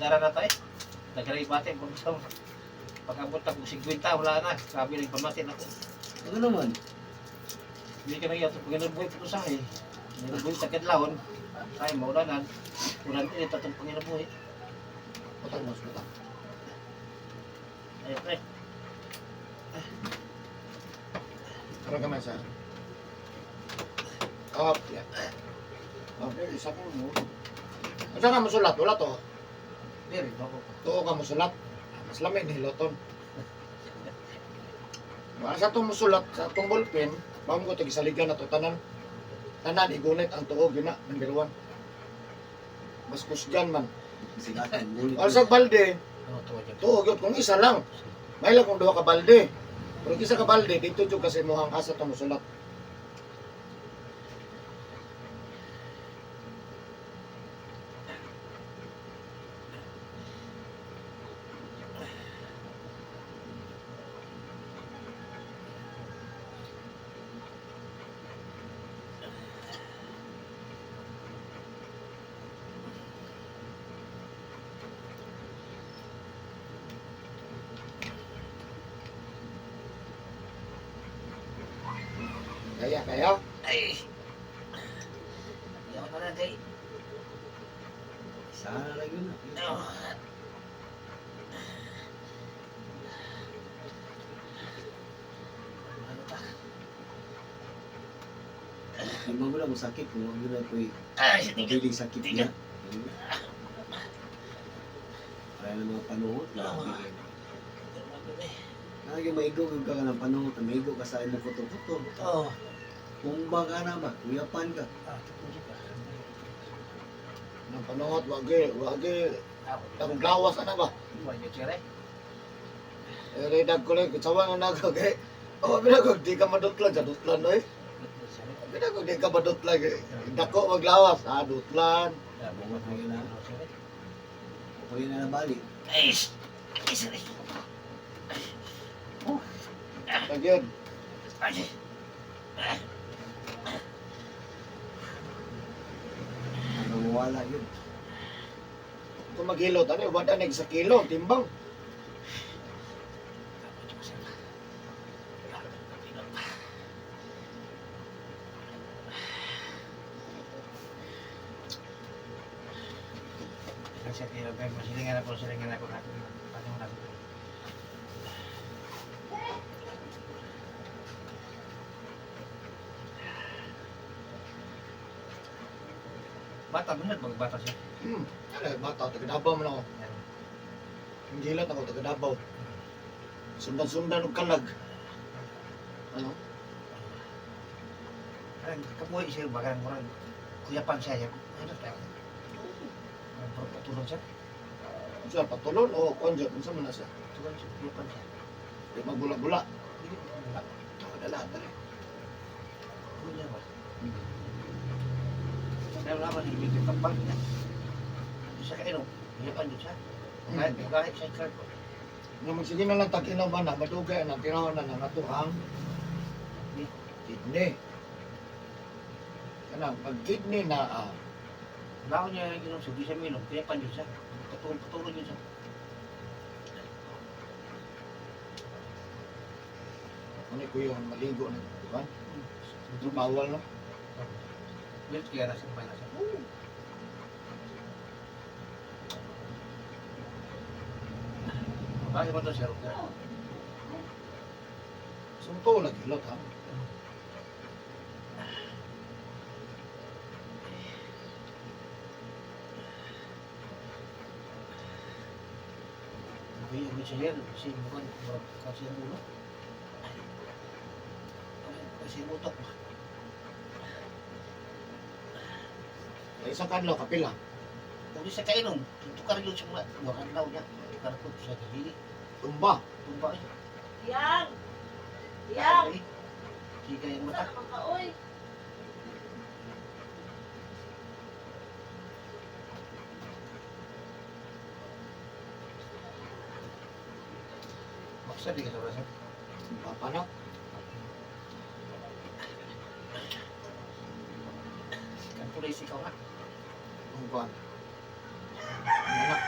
Dara na tayo. Nagkaray bate. Pag-abot ako 50, wala na. Sabi rin pamatin ako. Ano naman? Hindi ka nagyan. Panginoon buhay po sa akin. Panginoon buhay sa kadlawon. Ay, maulanan. Ulan din ito itong Panginoon buhay. Patang mas patang. Ay, pre. Ano ka man sa? Up, yan. Okay, isa ko mo. Asa ka musulat? Wala to. Hindi rin ako. Tuo ka musulat. Mas lamig ni Loton. Sa itong musulat, sa itong ballpen, bago ko tigisaligan na ito, tanan, igunit ang tuo, gina, number 1. Mas kusgan man. Sa balde, tuo, kung isa lang, may lang kung 2 ka balde. Pero isa ka balde, dito dyan kasi muhang asa itong musulat. Kaya? Ay! Ayaw na lang kayo. Sana lang yun. Ano pa? Di ba wala mo sakit kung wala na po Ay, mabiling sakit niya. Kaya ng mga panuhot na lagi maigo ka ng panuhot, maigo ka sa imong kuto-kuto. Oo. Kumba ka na ba? Kuyapan ka. Nang panuhot, wagi, ang glawas na ba? Redag ko lang, kutsawa nga nagagay. Pinagog, di ka madutlan, sa dutlan eh. Pinagog, di ka madutlan eh. Dako maglawas, dutlan. Bungat na yun na. Pagin na nabali. Ay! Isa rin. Pag yun, Ay! Nawawala yun. kung maghilot, wala na sa kilo, timbang. Kasi silingan ako. Paano na? Bata mo na, magbata siya. Bata, taga-Dabaw man ako. Ang hilot ako, taga-Dabaw. Sundan-sundan ng kalag. Ano? Parang kabuhay siya, baka murang kuyapan siya. Ano tayo? Tulong siya. Siya, patulon o konjot, minsan man na siya. Tulong siya, kuyapan siya. Di magbula-bula. Hindi mo wala. Taga-dalahan na rin. Kuya ba? Kaya wala man, hindi yung kapal niya. Hindi siya kainom, kuyapan din siya. Kahit siya karko. Nga magsige na lang tag-inaw man na, madugay na, tinawan na natuhang kidney. Kanang, pag kidney na, Wala ko niya inom siya, di siya minom, kuyapan din siya. Patulong din siya. ano ko yung maligo na, di ba? Ito bawal, no? Wait, kaya nasa kumay na siya. Bakit mo ito siya? Sumto lagi, hilot, ha? Kaya mo siya yan, kasi mukhang kasi ang ulo. Kasi ang utok. Isang kanlaw, kapila. Kung di siya kainom, tukar yun siya mga kanlaw niya. Tukar ko siya kahili. Tumba. Tumba eh. Yang! Yang! Ay, Kika yung mata. Saan ka, oy? Maksa di ka sa rasa. Papanak. Kan tuloy ikaw nga. Ang kuhan. Anak.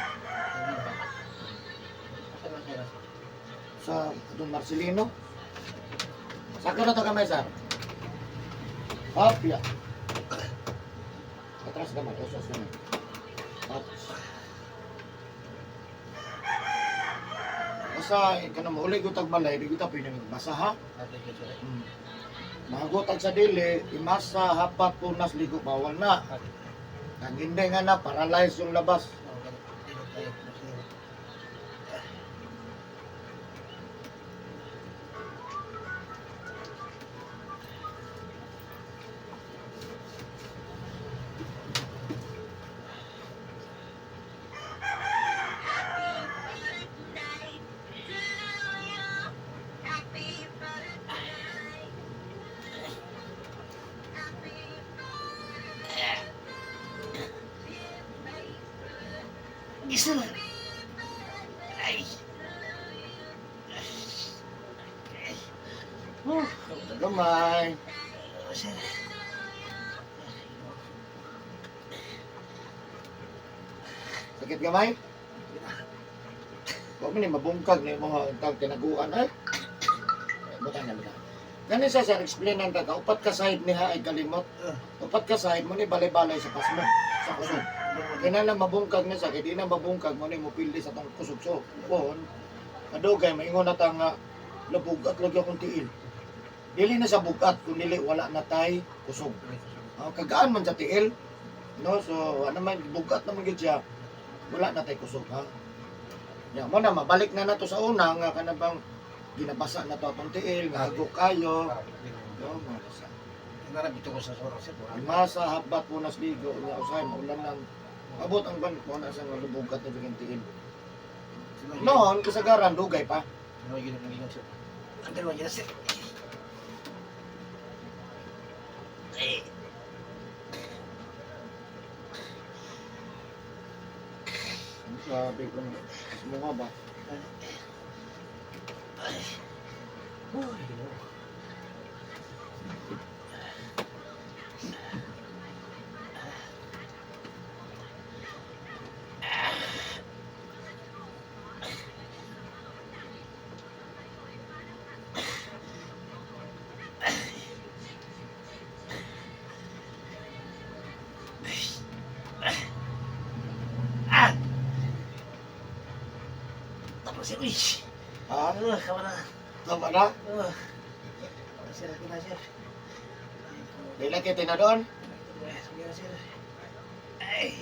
Don Marcelino. Saka na to kamay, sir. Up, ya. Atras naman, usas naman. Up. Basta, ikaw na mauli ko tagbalay, di kita pwede magbasa, ha? Ate ko sir. Mahagotag sa dili, imasa, hapat, punas, ligo, bawal na. Ang hindi nga na, paralyze yung labas. Gisel. Ay. Gamay. Sir. Sakit gamay? Huwag mo ni mabungkag na yung mga tag tinaguan, ay. Butang na butang. Ganun sa sir, explain ang taga. Upat ka side niya ay kalimot. Upat ka side mo ni balay-balay sa pasmo. Sa kusog. Kaya na mabungkag na sakit. Di na mabungkag mo ni mupildi sa tang kusog. So, pohon. Adugay, maingon na tang labugat lagi akong tiil. Dili na sa bugat, kung dili wala na tay kusog. Kagaan man sa tiil. No, so ano man bugat naman gyud siya. Wala na tay kusog, ha. Ya mo na mabalik na nato sa una nga kanabang ginabasa na to atong tiil, nga hagok kayo. No, mabasa. Narabito ko sa soro sir. Masa habat punas ligo nga usay maulan nang abot ang ban mo na sa lubugat na bigyan tiil. Noon kasagaran dugay pa. Ano yun ang ginagawa sir? Ang dalawa niya sir. Eh. Sabi ko mo ba? Uy, tapos sir. Ha? Kamu na. Tama na? Sir, ako na sir. Dili kita na doon? Sige na sir. Ay.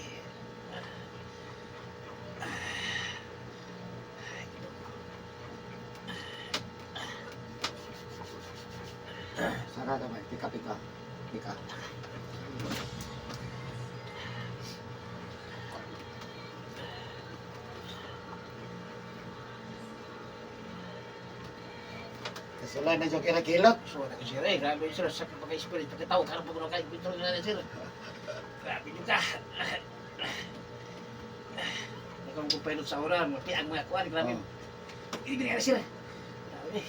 Sana naman, pika. Kasulay na yung kinakilot. So, na sir eh. Grabe sir. Sa pagka-spirit. Pagkatawag ka na pag kahit pintro na sir. Grabe nyo ka. Nakang kumpilot sa oran. Magpiag mga kuwan. Grabe. Hindi nga na sir. Grabe.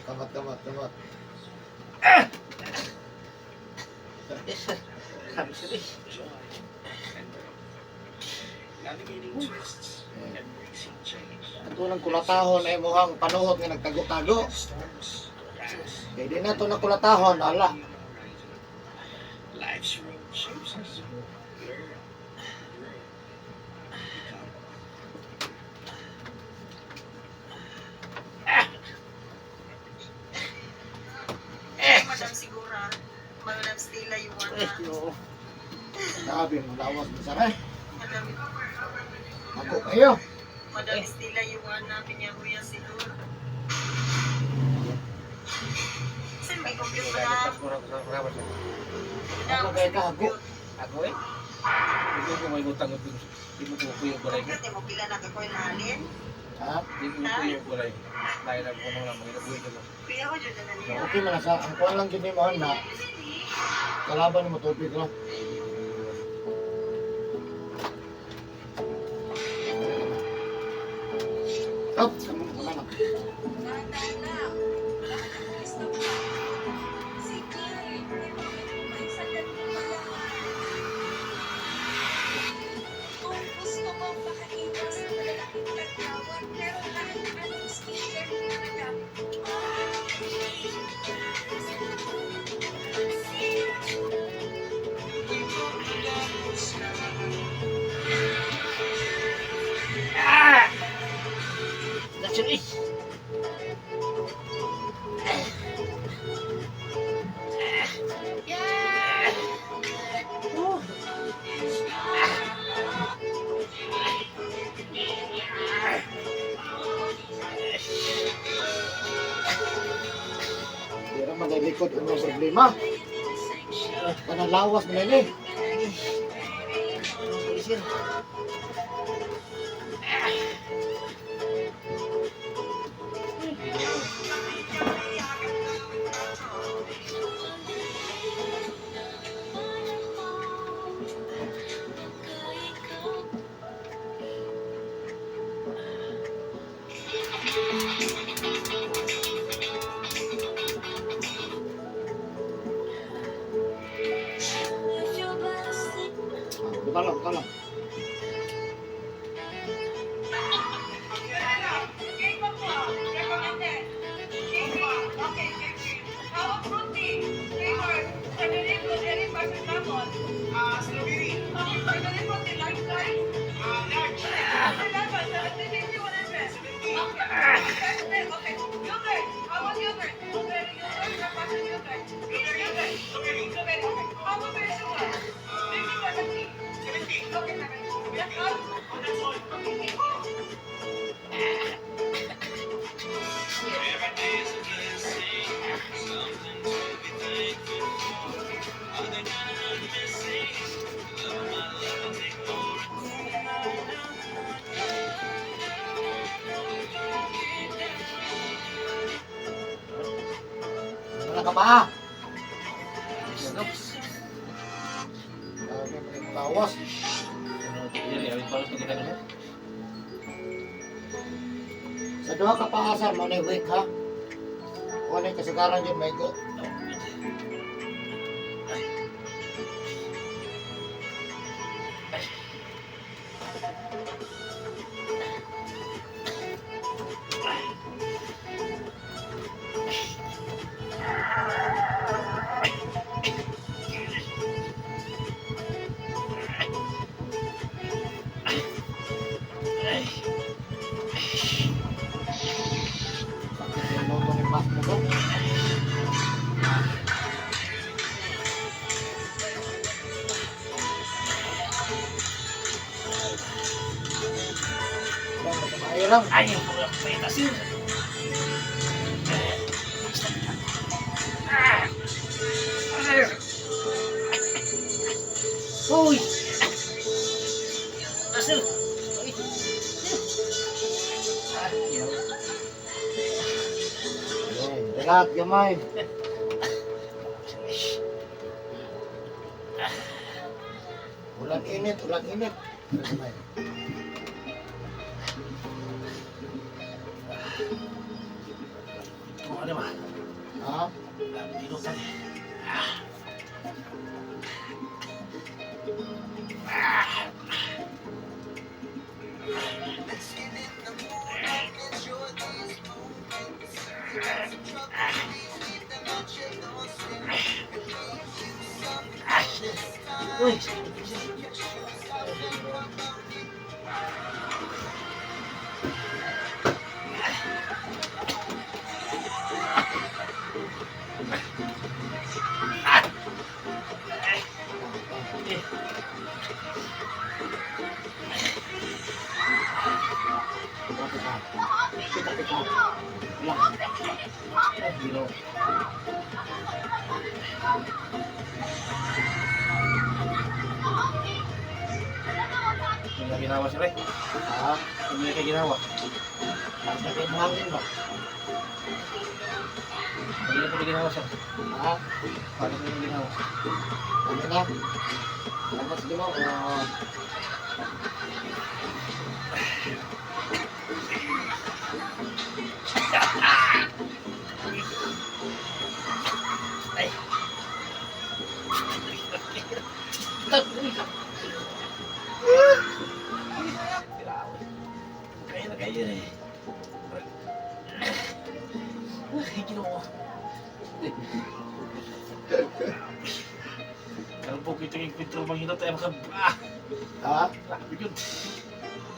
Kamat. Grabe sir eh. Ito ng kulatahon ay mukhang panuhot nga nagtago-tago. Kaya di na ito na kulatahon, ala. Madam Sigura, Madam Stella Yuana, Oo. Sabi mo, lawas mo sana. Madam, Ako kayo. Madam Stella Yuana, Pinyahuya Sigur. Saan may compute mo na? Ako kayo kago. Ako eh. Hindi ko may utang ng pinso. Hindi mo ko yung balay. Compute mo pila na kakoy na halin? Ha? Hindi ko yung balay. Dahil ang puno lang, mga inabuhay ko lang. Pila ko dyan na niya. Okay man sa ang kuwan lang gini mo na. Kalaban mo tubig lang. Up, kamu mana? Kung gusto mong makaiwas sa malalaking tagtawag, meron tayong anong skincare likod ang mga problema. Kanang lawas mo na ini. Sir. Buka lang. Wala ka ba? Lawas. Sa duha ka paasan mo na wake ha. Kung ano yung kasagaran yun, may go. Mahirap. Ay, ang pweta sir. Uy! Sir! Relax, gamay. Ulan init. Gamay. Kung ano ba? Ha? Dito ka. Uy! Hero. Ano na ginawa sir eh? Ha? Ano na kayo ginawa? Masakit hangin ba? Ano na kayo ginawa sir? Ha? Paano kayo ginawa? Ano na? Salamat sa Ginoo. Ay! Kaya na kayo eh. Ay, Ginoo. Kalau po kita yung pintro manghina tayo makab... Ah! Ha? Bigod.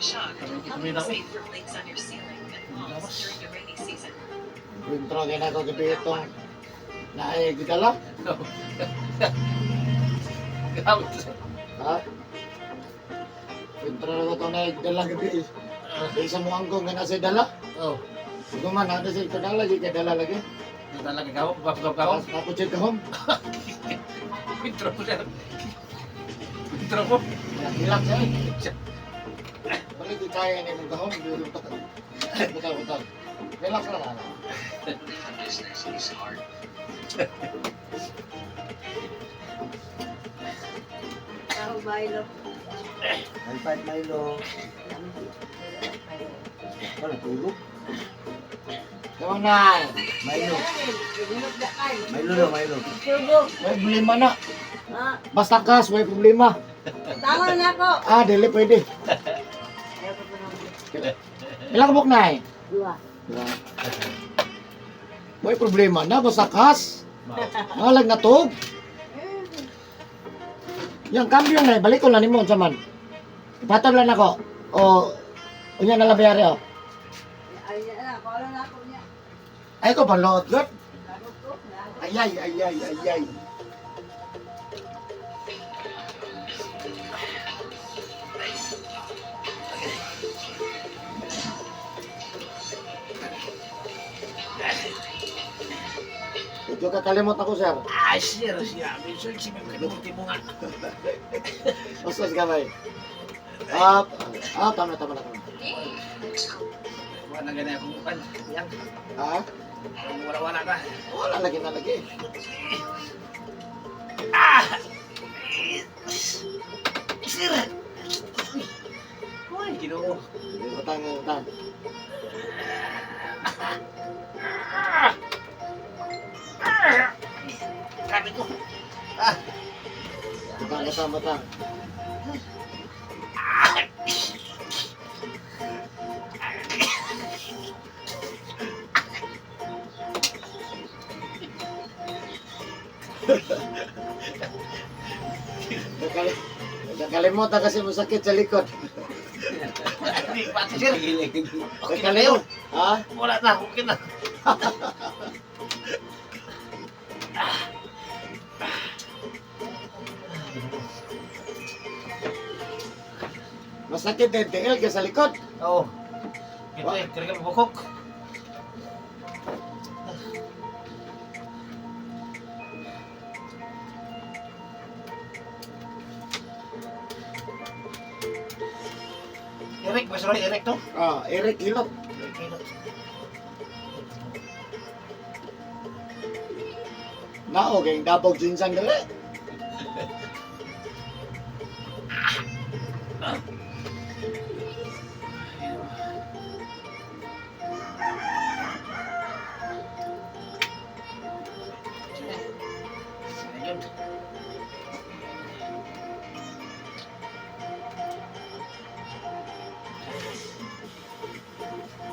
Shock. Kalau kita Help may you nako. save from leaks on your ceiling and walls during the rainy season. Intro kaya na ako gabi itong naigdala. Gamit sir. Ha? Intro na ko itong naigdala gabi. Isa mo angkong nga nasa dala. Oh. Siguro man, nasa sa ito dala, di ka dala lagi. Ito talaga kahom, kahom. Ako check kahom. Intro mo siya. Intro mo. Hilak siya eh. Balik di kaya ni mong kahom. Betul. Relax lang. Business is hard. Ako Milo. Alpat Milo. Ano, tulog? Tama na. Milo. Inunog na kayo. Milo na, Milo. Tubog. May problema na. Ah, Basta kas, may problema. tama na ako. Dili pwede. Ayaw ko pa naman. Ilang kabok na eh. Dua. May problema na, basta kas. Malag na tog. Yang cambio na, balik ko na ni mo sa man. Ipatod lang ako. O, unya na lang bayari o. Ay, na, ako na ako niya. Ay ko, panloot God. Lagot ko. Ayay. Ito kakalimot ako, sir. Sir, siya. Minsan si Ma'am Kanuti mo nga. Basta gamay. Tama na. Wala na ganyan akong pan. Yan. Wala na. Wala lagi na lagi. Sir! Uy, ginoo. Utang. Sabi ko. Utang. Nakalimot na kasi masakit sa likod. Hindi, pati sir. Okay na Nakalimot. kayo. Wala na, okay na. Masakit din tingil ka sa likod. Oo. Ito eh, kaya ka bukok. Eric, mas sorry, Eric to? Eric Hilot. Eric, Eric. Nao, kayong dabog jinsan dali. Ayun.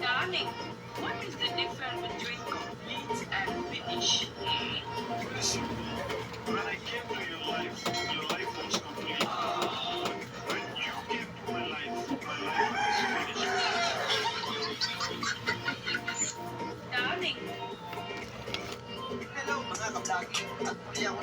Darling, what is the difference between complete and finish? When I came to your life was complete. When you came to my life was finished. Darling, Hello mga kablaki. At muli ako